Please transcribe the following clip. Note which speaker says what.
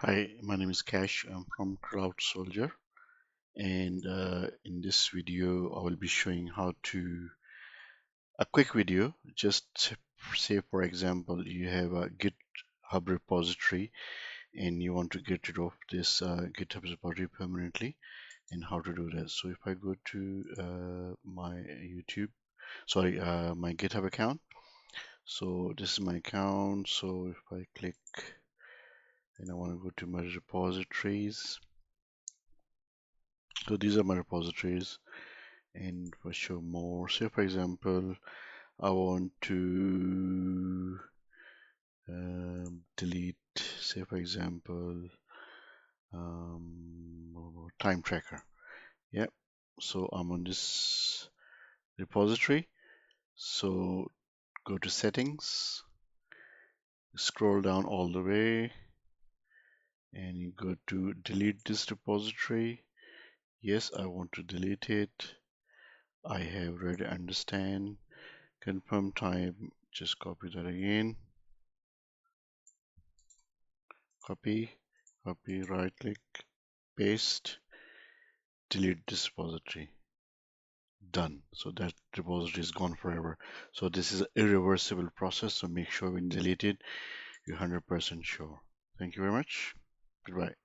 Speaker 1: Hi, my name is Cash. I'm from Cloud Soldier, and in this video, I will be showing how to a quick video. Just say, for example, you have a GitHub repository and you want to get rid of this GitHub repository permanently, and how to do that. So if I go to my GitHub account. So this is my account. So if I click and I want to go to my repositories. So these are my repositories, and for show more, say for example I want to delete, say for example, time tracker. Yep. So I'm on this repository. So go to settings, scroll down all the way, and you go to delete this repository. Yes, I want to delete it. I have read understand, confirm time. Just copy that again. Copy, copy, right click, paste, delete this repository. Done. So that repository is gone forever. So this is an irreversible process. So make sure when you delete it, you're 100% sure. Thank you very much. Goodbye.